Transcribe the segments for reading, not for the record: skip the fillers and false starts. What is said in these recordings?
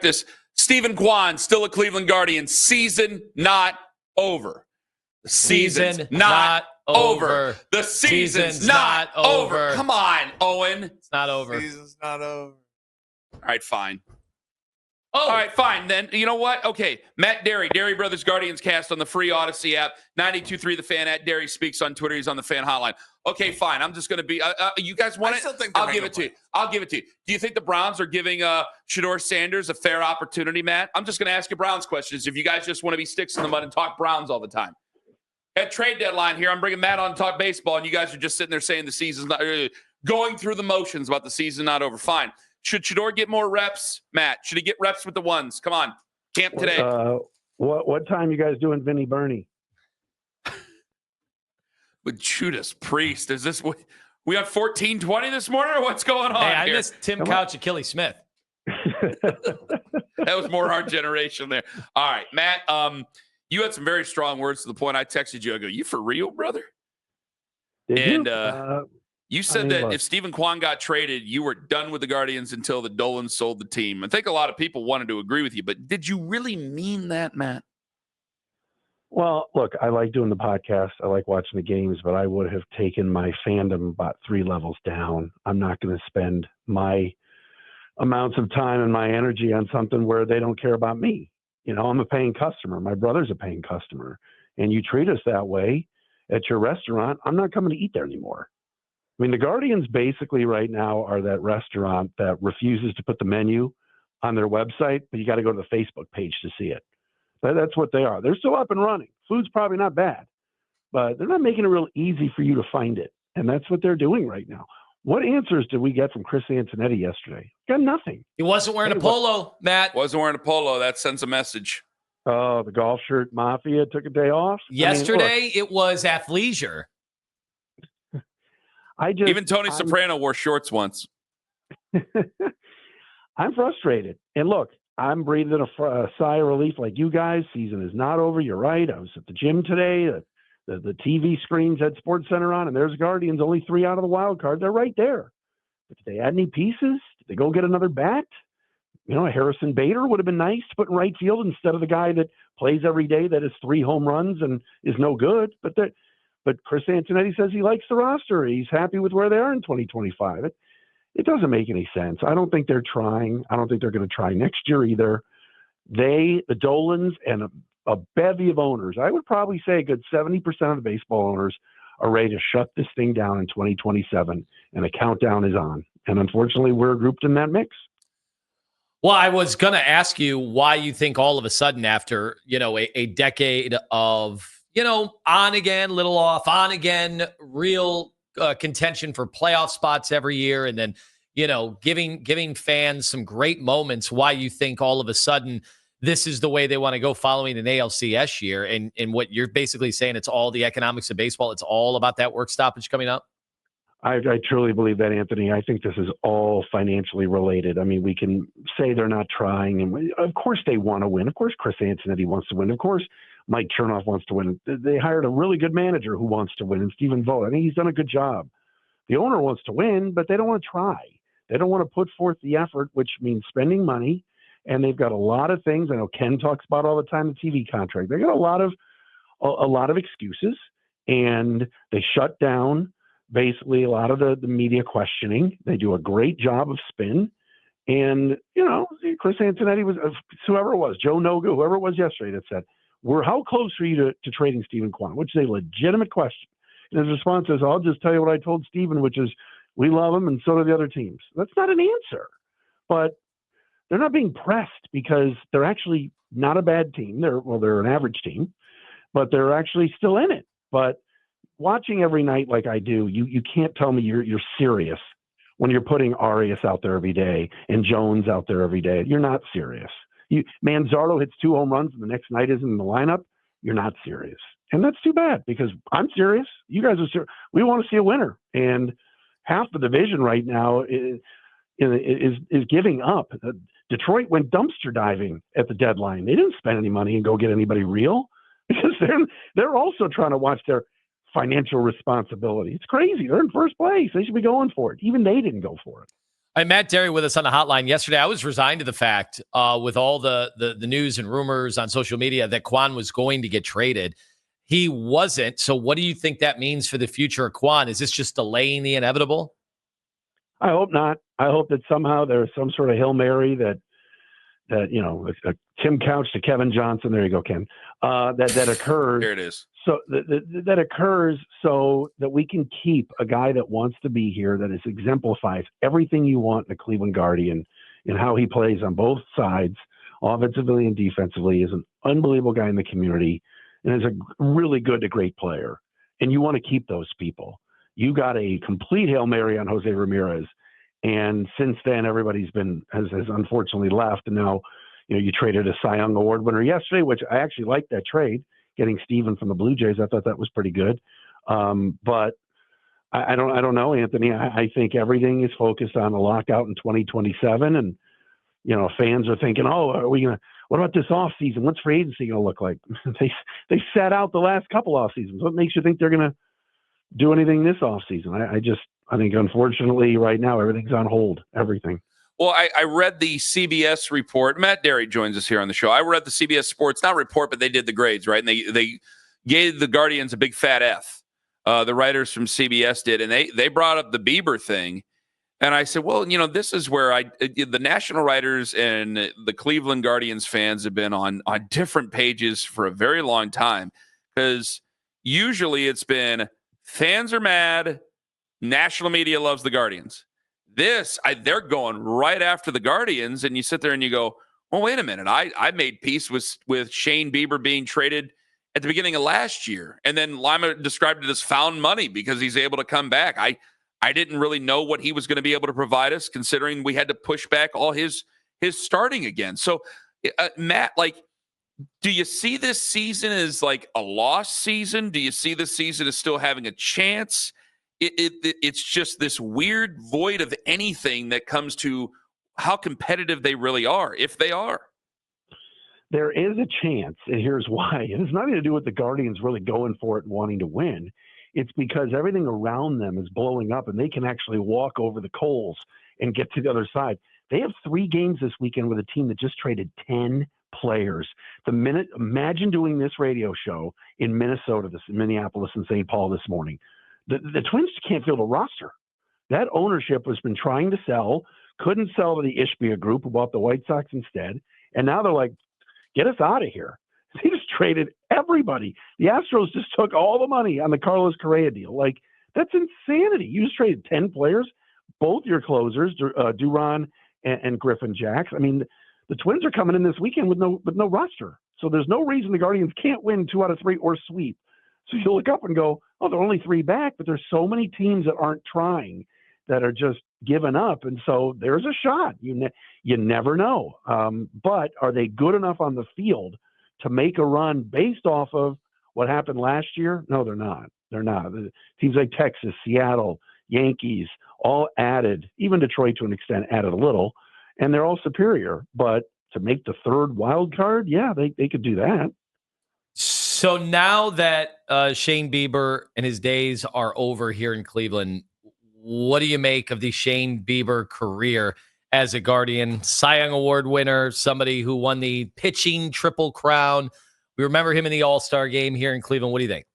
this. Stephen Kwan, still a Cleveland Guardian. Season not over. The season's not over. The season's not over. Come on, Owen. It's not over. The season's not over. All right, fine. Oh. All right, fine. Then, you know what? Okay, Matt Dery, Dery Brothers Guardians cast on the free Odyssey app, 92.3 The Fan, at Dery Speaks on Twitter. He's on the Fan Hotline. Okay, fine. I'm just going to be you guys want it? I'll give it to you. I'll give it to you. Do you think the Browns are giving Shedeur Sanders a fair opportunity, Matt? I'm just going to ask you Browns questions if you guys just want to be sticks in the mud and talk Browns all the time. At trade deadline here, I'm bringing Matt on to talk baseball, and you guys are just sitting there saying the season's not going through the motions about the season not over. Fine. Should Shedeur get more reps, Matt? Should he get reps with the ones? Come on. Camp today. What time you guys doing Vinny Burney? With Judas Priest. Is this we got 14:20 this morning, or what's going on Hey, I here? missed Tim Couch, Achilles Smith. That was more our generation there. All right, Matt, you had some very strong words to the point I texted you. I go, you for real, brother? Did you said that if Stephen Kwan got traded, you were done with the Guardians until the Dolans sold the team. I think a lot of people wanted to agree with you, but did you really mean that, Matt? Well, look, I like doing the podcast. I like watching the games, but I would have taken my fandom about 3 levels down. I'm not going to spend my amounts of time and my energy on something where they don't care about me. You know, I'm a paying customer. My brother's a paying customer. And you treat us that way at your restaurant, I'm not coming to eat there anymore. I mean, the Guardians basically right now are that restaurant that refuses to put the menu on their website, but you got to go to the Facebook page to see it. But that's what they are. They're still up and running. Food's probably not bad, but they're not making it real easy for you to find it. And that's what they're doing right now. What answers did we get from Chris Antonetti yesterday? Got nothing. He wasn't wearing a polo, Matt. Wasn't wearing a polo. That sends a message. Oh, the golf shirt mafia took a day off. Yesterday, it was athleisure. Even Tony Soprano wore shorts once. I'm frustrated. And look, I'm breathing a sigh of relief like you guys. Season is not over. You're right. I was at the gym today. The TV screens had Sports Center on, and there's Guardians, only 3 out of the wild card. They're right there. But did they add any pieces? Did they go get another bat? You know, Harrison Bader would have been nice to put in right field instead of the guy that plays every day that has 3 home runs and is no good. But Chris Antonetti says he likes the roster. He's happy with where they are in 2025. It doesn't make any sense. I don't think they're trying. I don't think they're going to try next year either. The Dolans, and a bevy of owners, I would probably say a good 70% of the baseball owners are ready to shut this thing down in 2027, and the countdown is on. And unfortunately, we're grouped in that mix. Well, I was going to ask you why you think all of a sudden after, a decade of, on again, little off, on again, real contention for playoff spots every year, and then, giving fans some great moments, why you think all of a sudden this is the way they want to go following an ALCS year, and what you're basically saying, it's all the economics of baseball. It's all about that work stoppage coming up. I truly believe that, Anthony. I think this is all financially related. I mean, we can say they're not trying, and of course they want to win. Of course Chris Antonetti wants to win. Of course Mike Chernoff wants to win. They hired a really good manager who wants to win, and Stephen Vogt. I think he's done a good job. The owner wants to win, but they don't want to try. They don't want to put forth the effort, which means spending money, and they've got a lot of things. I know Ken talks about all the time the TV contract. They got a lot of excuses, and they shut down basically a lot of the media questioning. They do a great job of spin. And, Chris Antonetti was, whoever it was, Joe Noga, whoever it was yesterday that said, how close are you to trading Stephen Kwan? Which is a legitimate question. And his response is, I'll just tell you what I told Stephen, which is, we love him and so do the other teams. That's not an answer. But they're not being pressed because they're actually not a bad team. They're an average team, but they're actually still in it. But watching every night like I do, you can't tell me you're serious when you're putting Arias out there every day and Jones out there every day. You're not serious. Manzardo hits 2 home runs and the next night isn't in the lineup. You're not serious. And that's too bad because I'm serious. You guys are serious. We want to see a winner. And half the division right now is giving up. Detroit went dumpster diving at the deadline. They didn't spend any money and go get anybody real because they're also trying to watch their financial responsibility. It's crazy. They're in first place. They should be going for it. Even they didn't go for it. I Matt Dery with us on the hotline yesterday. I was resigned to the fact, with all the news and rumors on social media, that Kwan was going to get traded. He wasn't. So what do you think that means for the future of Kwan? Is this just delaying the inevitable? I hope not. I hope that somehow there's some sort of Hail Mary that a Tim Couch to Kevin Johnson. There you go, Ken. That occurs. There it is. So that occurs so that we can keep a guy that wants to be here, that is exemplifies everything you want in a Cleveland Guardian, and how he plays on both sides, offensively and defensively, is an unbelievable guy in the community, and is a really good to great player. And you want to keep those people. You got a complete Hail Mary on Jose Ramirez. And since then, everybody's has unfortunately left. And now, you traded a Cy Young Award winner yesterday, which I actually liked that trade, getting Steven from the Blue Jays. I thought that was pretty good. But I don't know, Anthony. I think everything is focused on a lockout in 2027. And, fans are thinking, what about this offseason? What's free agency going to look like? They sat out the last couple off seasons. What makes you think they're going to do anything this offseason? I think, unfortunately, right now, everything's on hold, everything. Well, I read the CBS report. Matt Dery joins us here on the show. I read the CBS Sports, not report, but they did the grades, right? And they gave the Guardians a big fat F. The writers from CBS did, and they brought up the Bieber thing. And I said, well, this is where the national writers and the Cleveland Guardians fans have been on different pages for a very long time, because usually it's been fans are mad, national media loves the Guardians. They're going right after the Guardians, and you sit there and you go, well, wait a minute. I made peace with Shane Bieber being traded at the beginning of last year, and then Lima described it as found money because he's able to come back. I didn't really know what he was going to be able to provide us, considering we had to push back all his starting again. So, Matt, do you see this season as like a lost season? Do you see this season as still having a chance? It's just this weird void of anything that comes to how competitive they really are, if they are. There is a chance, and here's why. It has nothing to do with the Guardians really going for it and wanting to win. It's because everything around them is blowing up, and they can actually walk over the coals and get to the other side. They have 3 games this weekend with a team that just traded 10 players. Imagine doing this radio show in Minnesota, Minneapolis, and St. Paul this morning. The Twins can't field a roster. That ownership has been trying to sell, couldn't sell to the Ishbia group, who bought the White Sox instead, and now they're like, get us out of here. They just traded everybody. The Astros just took all the money on the Carlos Correa deal. That's insanity. You just traded 10 players, both your closers, Duran and Griffin Jacks. I mean, the Twins are coming in this weekend with no roster. So there's no reason the Guardians can't win 2 out of 3 or sweep. So you look up and go, oh, there are only 3 back, but there's so many teams that aren't trying, that are just giving up. And so there's a shot. You never know. But are they good enough on the field to make a run based off of what happened last year? No, they're not. They're not. Teams like Texas, Seattle, Yankees, all added, even Detroit to an extent added a little, and they're all superior. But to make the 3rd wild card, yeah, they could do that. So now that Shane Bieber and his days are over here in Cleveland, what do you make of the Shane Bieber career as a Guardian? Cy Young Award winner, somebody who won the pitching triple crown. We remember him in the All-Star game here in Cleveland. What do you think?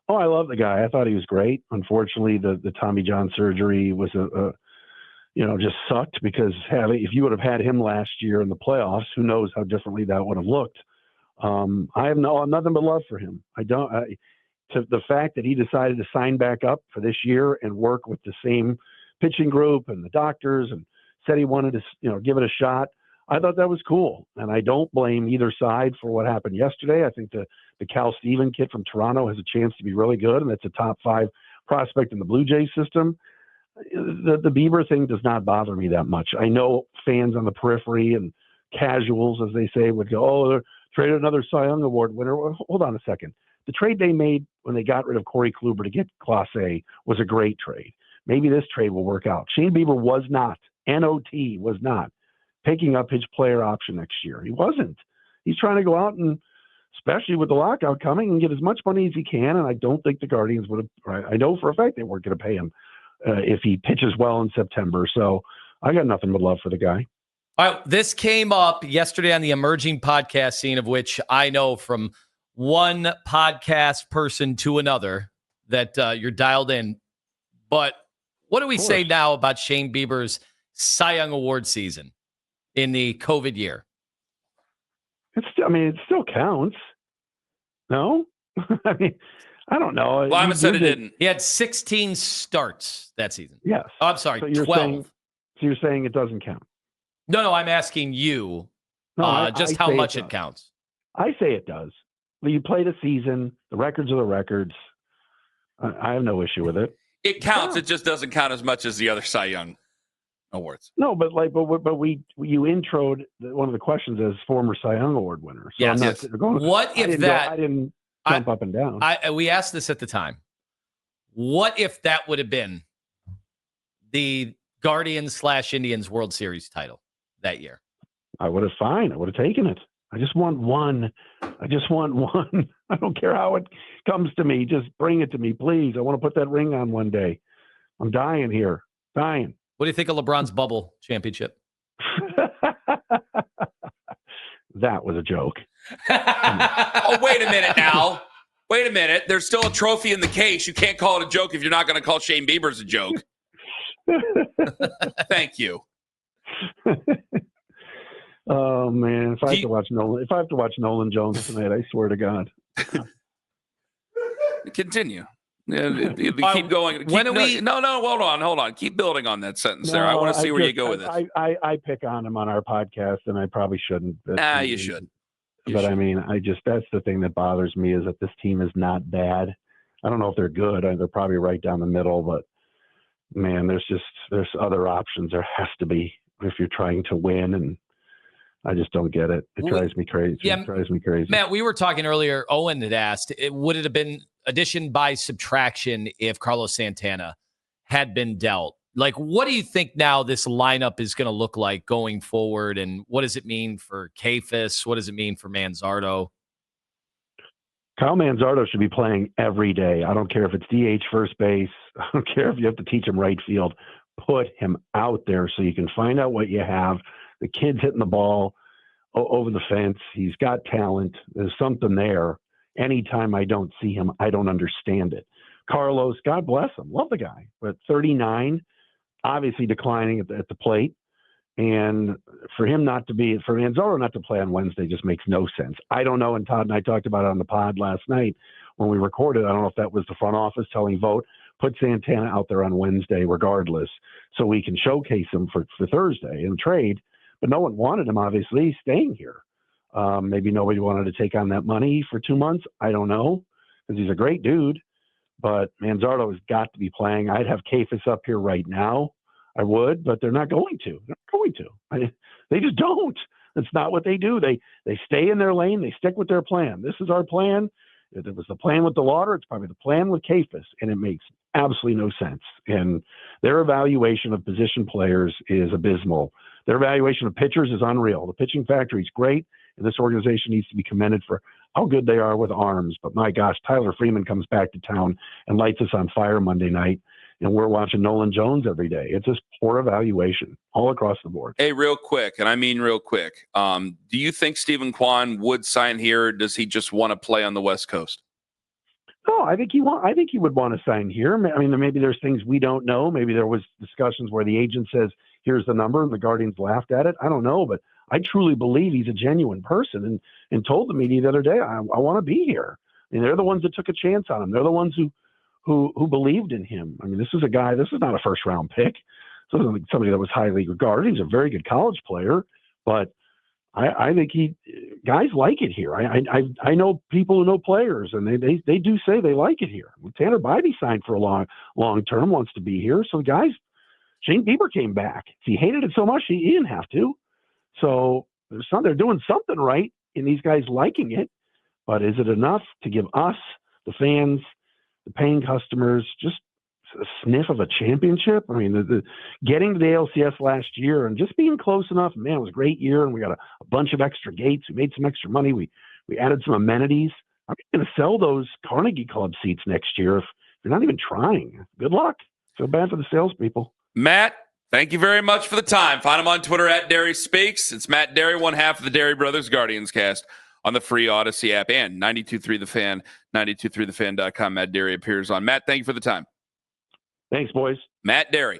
Oh, I love the guy. I thought he was great. Unfortunately, the Tommy John surgery was just sucked, because if you would have had him last year in the playoffs, who knows how differently that would have looked. I have nothing but love for him. To the fact that he decided to sign back up for this year and work with the same pitching group and the doctors, and said he wanted to, give it a shot. I thought that was cool. And I don't blame either side for what happened yesterday. I think the Cal Steven kid from Toronto has a chance to be really good, and that's a top 5 prospect in the Blue Jays system. The Bieber thing does not bother me that much. I know fans on the periphery and casuals, as they say, would go, oh, they're traded another Cy Young Award winner. Well, hold on a second. The trade they made when they got rid of Corey Kluber to get Clase was a great trade. Maybe this trade will work out. Shane Bieber was not, was not picking up his player option next year. He wasn't. He's trying to go out and, especially with the lockout coming, and get as much money as he can. And I don't think the Guardians would have, I know for a fact they weren't going to pay him if he pitches well in September. So I got nothing but love for the guy. All right, this came up yesterday on the emerging podcast scene, of which I know from one podcast person to another that you're dialed in. But what do we say now about Shane Bieber's Cy Young Award season in the COVID year? It still counts. No? I mean, I don't know. Well, I said it didn't. He had 16 starts that season. Yes. Oh, I'm sorry, so 12. So you're saying it doesn't count? No, I'm asking you just how much it counts. I say it does. You played a season. The records are the records. I have no issue with it. It counts. It just doesn't count as much as the other Cy Young awards. No, but you introed one of the questions as former Cy Young Award winner. So yes. What if I didn't jump up and down. We asked this at the time. What if that would have been the Guardians/Indians World Series title that year? I would have taken it. I just want one. I don't care how it comes to me. Just bring it to me, please. I want to put that ring on one day. I'm dying here. Dying. What do you think of LeBron's bubble championship? That was a joke. Oh, wait a minute now. Wait a minute. There's still a trophy in the case. You can't call it a joke if you're not going to call Shane Bieber's a joke. Thank you. Oh man, if I have to watch Nolan Jones tonight, I swear to God. Continue. Keep going. Hold on. Keep building on that sentence there. I want to see where you go with this. I pick on him on our podcast, and I probably shouldn't. You should. I mean, that's the thing that bothers me is that this team is not bad. I don't know if they're good. They're probably right down the middle, but man, there's other options. There has to be if you're trying to win, and I just don't get it. It drives me crazy. Yeah, it drives me crazy. Matt, we were talking earlier. Owen had asked, would it have been addition by subtraction if Carlos Santana had been dealt? Like, what do you think now this lineup is going to look like going forward? And what does it mean for Kafis? What does it mean for Manzardo? Kyle Manzardo should be playing every day. I don't care if it's DH first base. I don't care if you have to teach him right field. Put him out there so you can find out what you have. The kid's hitting the ball over the fence. He's got talent. There's something there. Anytime I don't see him, I don't understand it. Carlos, God bless him. Love the guy. But 39, obviously declining at the plate. And for Manzardo not to play on Wednesday just makes no sense. I don't know. And Todd and I talked about it on the pod last night when we recorded. I don't know if that was the front office telling Vogt, put Santana out there on Wednesday regardless so we can showcase him for Thursday and trade. But no one wanted him, obviously, staying here. Maybe nobody wanted to take on that money for 2 months. I don't know, because he's a great dude. But Manzardo has got to be playing. I'd have Kafis up here right now. I would, but they're not going to. They're not going to. They just don't. That's not what they do. They stay in their lane. They stick with their plan. This is our plan. If it was the plan with the Lauder, it's probably the plan with Kafis, and it makes absolutely no sense. And their evaluation of position players is abysmal. Their evaluation of pitchers is unreal. The pitching factory is great, and this organization needs to be commended for how good they are with arms. But my gosh, Tyler Freeman comes back to town and lights us on fire Monday night, and we're watching Nolan Jones every day. It's just poor evaluation all across the board. Hey, real quick, and I mean real quick, do you think Stephen Kwan would sign here, or does he just want to play on the West Coast? No, I think he would want to sign here. I mean, maybe there's things we don't know. Maybe there was discussions where the agent says, here's the number, and the Guardians laughed at it. I don't know, but I truly believe he's a genuine person and told the media the other day, I want to be here. And they're the ones that took a chance on him. They're the ones who believed in him. I mean, this is not a first-round pick. This isn't somebody that was highly regarded. He's a very good college player, but I think guys like it here. I know people who know players, and they do say they like it here. Tanner Bybee signed for a long term, wants to be here. So guys, Shane Bieber came back. If he hated it so much, he didn't have to. So they're doing something right in these guys liking it. But is it enough to give us, the fans, the paying customers, just a sniff of a championship? I mean, the getting to the ALCS last year and just being close enough, man, it was a great year, and we got a bunch of extra gates. We made some extra money. We added some amenities. I'm going to sell those Carnegie Club seats next year if you're not even trying. Good luck. Feel bad for the salespeople. Matt, thank you very much for the time. Find him on Twitter at Dery Speaks. It's Matt Dery, one half of the Dery Brothers Guardians cast on the free Odyssey app and 92.3 The Fan, 92.3thefan.com. Matt Dery appears on. Matt, thank you for the time. Thanks, boys. Matt Dery.